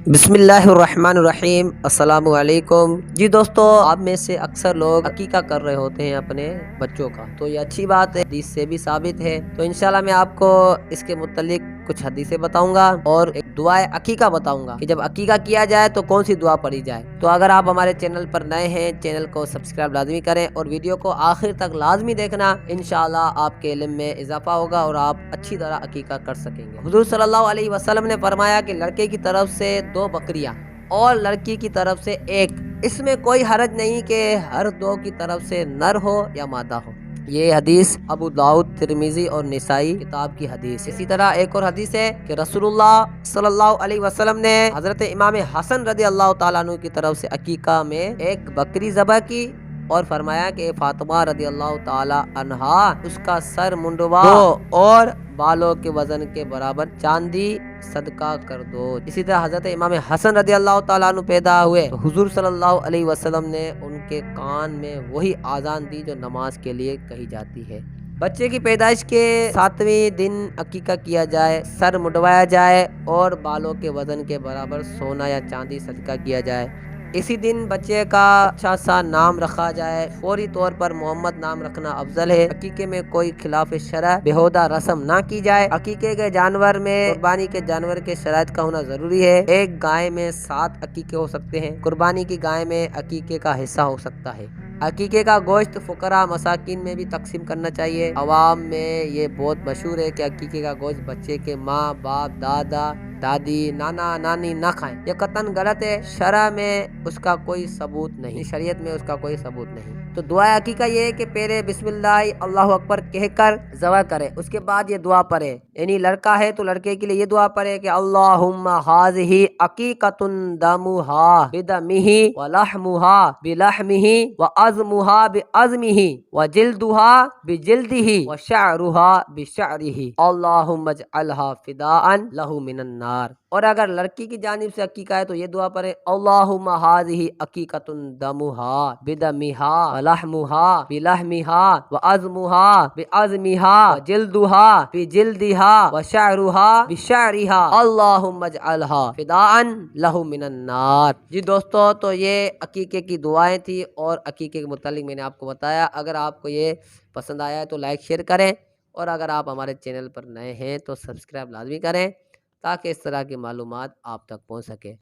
बिस्मिल्लाहिर्रहमानिर्रहीम अस्सलामु अलैकुम। जी दोस्तों, आप में से अक्सर लोग अकीका कर रहे होते हैं अपने बच्चों का, तो ये अच्छी बात है, हदीस से भी साबित है। तो इंशाल्लाह मैं आपको इसके मुतालिक कुछ हदीसें बताऊंगा और एक दुआए अकीका बताऊंगा कि जब अकीका किया जाए तो कौन सी दुआ पढ़ी जाए। तो अगर आप हमारे चैनल पर नए हैं, चैनल को सब्सक्राइब लाजमी करें और वीडियो को आखिर तक लाजमी देखना। इंशाल्लाह आपके इल्म में इजाफा होगा और आप अच्छी तरह अकीका कर सकेंगे। हुजूर सल्लल्लाहु अलैहि वसल्लम ने फरमाया कि लड़के की तरफ से 2 बकरियां और लड़की की तरफ से 1, इसमें कोई हरज नहीं कि हर 2 की तरफ से नर हो या मादा हो। ये हदीस अबू दाऊद, तिरमिजी और निसाई किताब की हदीस है। इसी तरह एक और हदीस है कि रसूलुल्लाह सल्लल्लाहु अलैहि वसल्लम ने हजरत इमाम हसन रदी अल्लाह ताला अन्हु की तरफ से अकीका में एक बकरी ज़बह की और फरमाया कि फातिमा रदी अल्लाह ताला अन्हा उसका सर मुंडवा दो और बालों के वजन के बराबर चांदी सदका कर दो। इसी तरह हजरत इमाम हसन रदी अल्लाह ताला अन्हु पैदा हुए तो हुजूर सल्लल्लाहु अलैहि वसल्लम ने उनके कान में वही आजान दी जो नमाज के लिए कही जाती है। बच्चे की पैदाइश के 7वें दिन अकीका किया जाए, सर मुंडवाया जाए और बालों के वजन के बराबर सोना या चांदी सदका किया जाए। इसी दिन बच्चे का अच्छा सा नाम रखा जाए। फौरी तौर पर मोहम्मद नाम रखना अफजल है। अकीके में कोई खिलाफ शरअ बेहुदा रस्म ना की जाए। अकीके के जानवर में कुर्बानी के जानवर के शराइत का होना जरूरी है। एक गाय में 7 अकीके हो सकते हैं। कुर्बानी की गाय में अकीके का हिस्सा हो सकता है। अकीके का गोश्त फुकरा मसाकिन में भी तकसीम करना चाहिए। अवाम में ये बहुत मशहूर है कि अकीके का गोश्त बच्चे के माँ बाप, दादा दादी, नाना नानी ना खाएं। ये कतन गलत है। शरअ में उसका कोई सबूत नहीं, शरीयत में उसका कोई सबूत नहीं। तो दुआ अकीका ये है कि पहले बिस्मिल्लाह अल्लाहु अकबर कहकर ज़बह करे, उसके बाद ये दुआ पढ़े। यानी लड़का है तो लड़के के लिए ये दुआ पढ़े कि अल्लाहुम्मा हाज़िही अकीकतुन दमुहा बिदमिही व लहमुहा बिलहमिही व अज़मुहा बिअज़मिही व जिल्दुहा बिजिल्दिही व शअरुहा बिशअरिही अल्लाहुम्मा अजअलहा फिदाअन लहु मिनन नार। और अगर लड़की की जानिब से अकीका है तो ये दुआ पढ़े अल्लाहुम्मा हाज़िही अकीकतुन दमुहा बिदमिहा व लहमुहा बिलहमिहा व अज़मुहा बिअज़मिहा व जिल्दुहा बिजिल्दिहा व शअरुहा बिशअरिहा अल्लाहुम्मा अजअलहा फिदाअन लहु मिनन नार। जी दोस्तों, तो ये अकीके की दुआएं थी और अकीके के मुतालिक मैंने आपको बताया। अगर आपको ये पसंद आया है तो लाइक शेयर करें और अगर आप हमारे चैनल पर नए हैं तो सब्सक्राइब लाजमी करें ताकि इस तरह की मालूमात आप तक पहुंच सके।